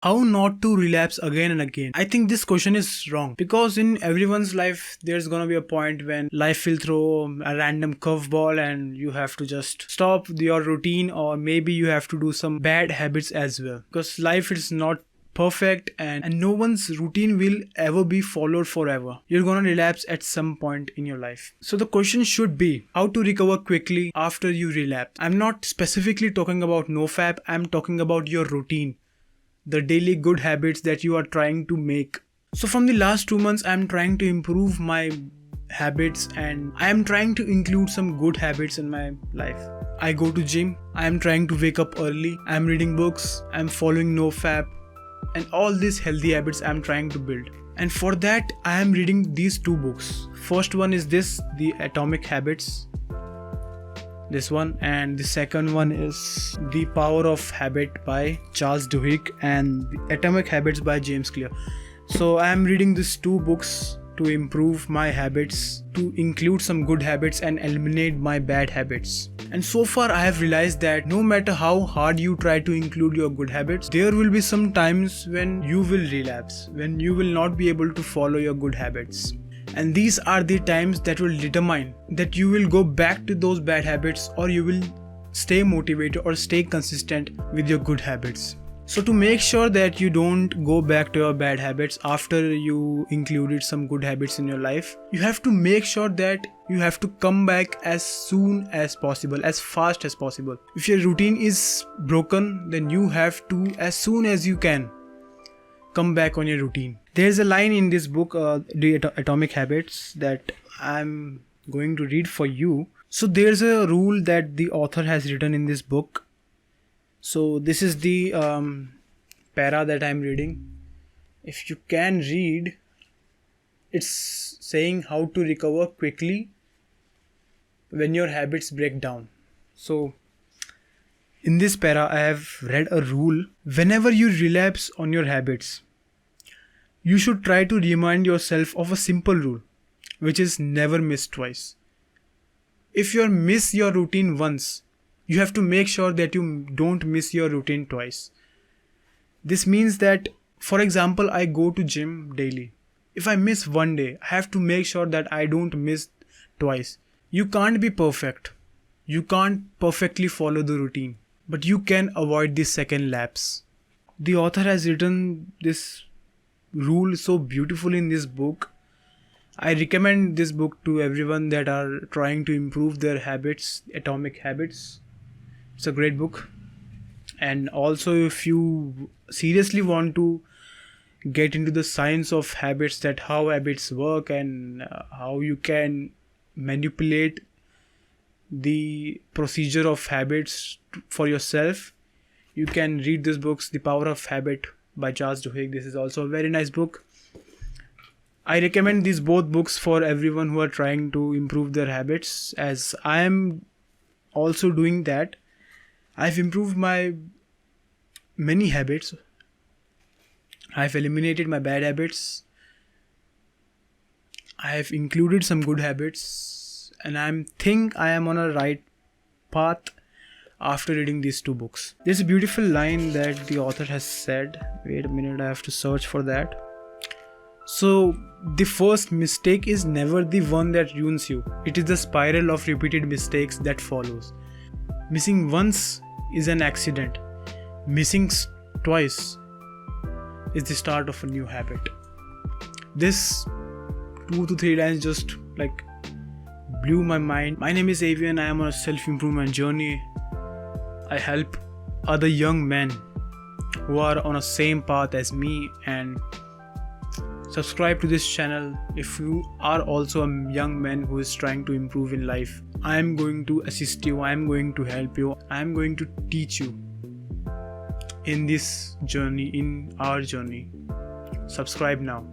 How not to relapse again and again? I think this question is wrong because in everyone's life, there's gonna be a point when life will throw a random curveball and you have to just stop your routine, or maybe you have to do some bad habits as well, because life is not perfect and no one's routine will ever be followed forever. You're gonna relapse at some point in your life. So the question should be how to recover quickly after you relapse. I'm not specifically talking about nofap, I'm talking about your routine, the daily good habits that you are trying to make. So from the last 2 months, I'm trying to improve my habits and I am trying to include some good habits in my life. I go to gym, I am trying to wake up early, I am reading books, I am following nofap, and all these healthy habits I'm trying to build. And for that, I am reading these 2 books. First one is this, The Atomic Habits, this one, and the second one is The Power of Habit by Charles Duhigg and The Atomic Habits by James Clear. So I am reading these 2 books to improve my habits, to include some good habits and eliminate my bad habits. And so far I have realized that no matter how hard you try to include your good habits, there will be some times when you will relapse, when you will not be able to follow your good habits. And these are the times that will determine that you will go back to those bad habits or you will stay motivated or stay consistent with your good habits. So to make sure that you don't go back to your bad habits after you included some good habits in your life, you have to make sure that you have to come back as soon as possible, as fast as possible. If your routine is broken, then you have to, as soon as you can, come back on your routine. There's a line in this book, The Atomic Habits, that I'm going to read for you. So there's a rule that the author has written in this book. So this is the para that I'm reading. If you can read, it's saying how to recover quickly when your habits break down. So in this para, I have read a rule. Whenever you relapse on your habits, you should try to remind yourself of a simple rule, which is never miss twice. If you miss your routine once, you have to make sure that you don't miss your routine twice. This means that, for example, I go to gym daily. If I miss one day, I have to make sure that I don't miss twice. You can't be perfect. You can't perfectly follow the routine, but you can avoid the second lapse. The author has written this rule so beautifully in this book. I recommend this book to everyone that are trying to improve their habits, Atomic Habits. It's a great book. And also, if you seriously want to get into the science of habits, that how habits work and how you can manipulate the procedure of habits for yourself, you can read this book, The Power of Habit by Charles Duhigg. This is also a very nice book. I recommend these both books for everyone who are trying to improve their habits, as I am also doing that. I've improved my many habits. I've eliminated my bad habits. I've included some good habits, and I think I am on a right path after reading these 2 books. There's a beautiful line that the author has said. Wait a minute, I have to search for that. So, the first mistake is never the one that ruins you. It is the spiral of repeated mistakes that follows. Missing once is an accident. Missing twice is the start of a new habit. This 2 to 3 lines just blew my mind. My name is AVI and I am on a self-improvement journey. I help other young men who are on a same path as me, and subscribe to this channel if you are also a young man who is trying to improve in life. I am going to assist you, I am going to help you, I am going to teach you in this journey, in our journey. Subscribe now.